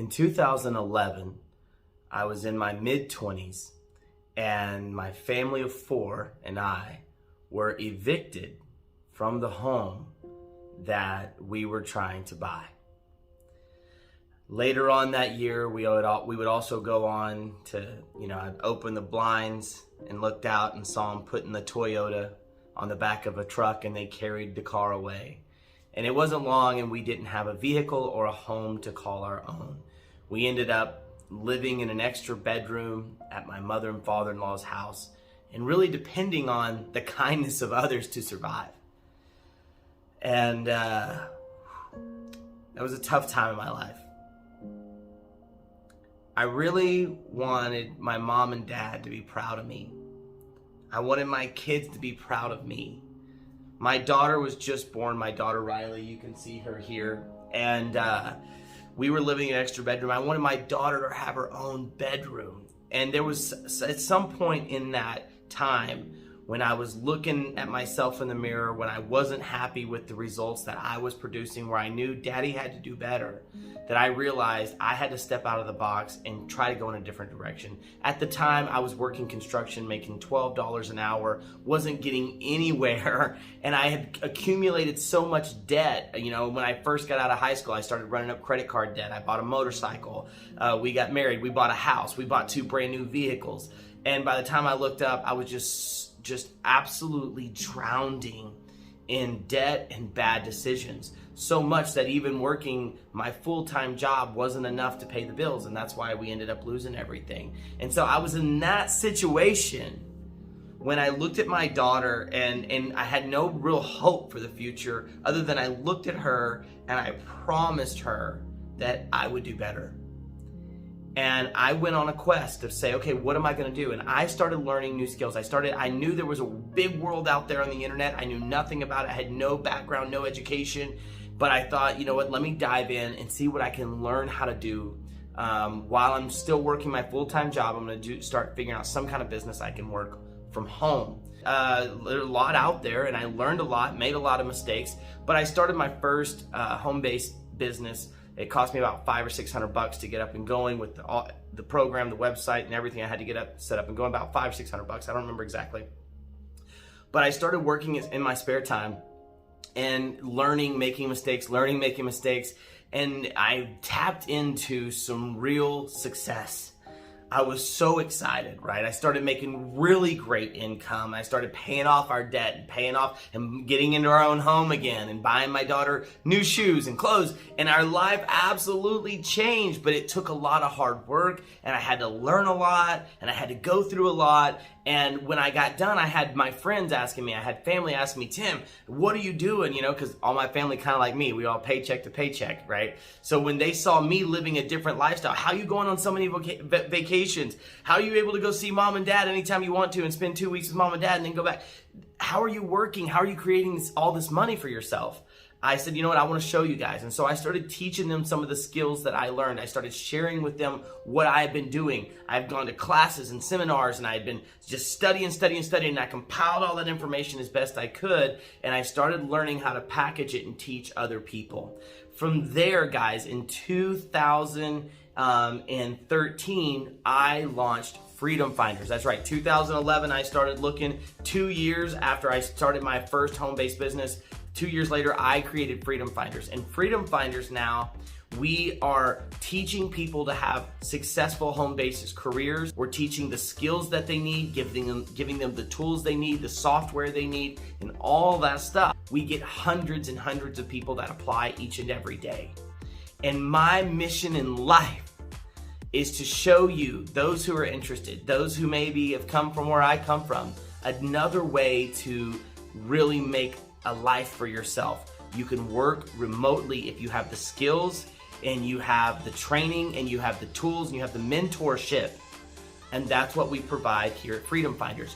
In 2011, I was in my mid-20s, and my family of four and I were evicted from the home that we were trying to buy. Later on that year, we would also go on to, I'd open the blinds and looked out and saw them putting the Toyota on the back of a truck, and they carried the car away. And it wasn't long and we didn't have a vehicle or a home to call our own. We ended up living in an extra bedroom at my mother and father-in-law's house and really depending on the kindness of others to survive. And that was a tough time in my life. I really wanted my mom and dad to be proud of me. I wanted my kids to be proud of me. My daughter was just born, my daughter Riley, you can see her here. And we were living in an extra bedroom. I wanted my daughter to have her own bedroom. And there was at some point in that time when I was looking at myself in the mirror, when I wasn't happy with the results that I was producing, where I knew Daddy had to do better, that I realized I had to step out of the box and try to go in a different direction. At the time, I was working construction, making $12 an hour, wasn't getting anywhere, and I had accumulated so much debt. When I first got out of high school, I started running up credit card debt. I bought a motorcycle. We got married. We bought a house. We bought 2 brand new vehicles. And by the time I looked up, I was just absolutely drowning in debt and bad decisions. So much that even working my full-time job wasn't enough to pay the bills, and that's why we ended up losing everything. And so I was in that situation when I looked at my daughter and I had no real hope for the future other than I looked at her and I promised her that I would do better. And I went on a quest to say, okay, what am I going to do? And I started learning new skills. I knew there was a big world out there on the internet. I knew nothing about it. I had no background, no education. But I thought, you know what, let me dive in and see what I can learn how to do. While I'm still working my full-time job, I'm going to start figuring out some kind of business I can work from home. There's a lot out there, and I learned a lot, made a lot of mistakes. But I started my first home-based business. It cost me about $500 or $600 to get up and going with the program, the website, and everything. I had to get set up and going, about $500 or $600. I don't remember exactly. But I started working in my spare time and learning, making mistakes, and I tapped into some real success. I was so excited, right? I started making really great income. I started paying off our debt and paying off and getting into our own home again and buying my daughter new shoes and clothes. And our life absolutely changed, but it took a lot of hard work, and I had to learn a lot, and I had to go through a lot. And when I got done, I had my friends asking me, I had family asking me, Tim, what are you doing? Because all my family kind of like me, we all paycheck to paycheck, right? So when they saw me living a different lifestyle, how are you going on so many vacations? How are you able to go see mom and dad anytime you want to and spend 2 weeks with mom and dad and then go back? How are you working? How are you creating all this money for yourself? I said, you know what, I want to show you guys. And so I started teaching them some of the skills that I learned. I started sharing with them what I had been doing. I've gone to classes and seminars, and I had been just studying, and I compiled all that information as best I could, and I started learning how to package it and teach other people. From there, guys, in 2013, I launched Freedom Finders. That's right, 2011, I started looking. 2 years after I started my first home-based business, 2 years later, I created Freedom Finders. And Freedom Finders now, we are teaching people to have successful home-based careers. We're teaching the skills that they need, giving them the tools they need, the software they need, and all that stuff. We get hundreds and hundreds of people that apply each and every day. And my mission in life is to show you, those who are interested, those who maybe have come from where I come from, another way to really make a life for yourself. You can work remotely if you have the skills and you have the training and you have the tools and you have the mentorship. And that's what we provide here at Freedom Finders.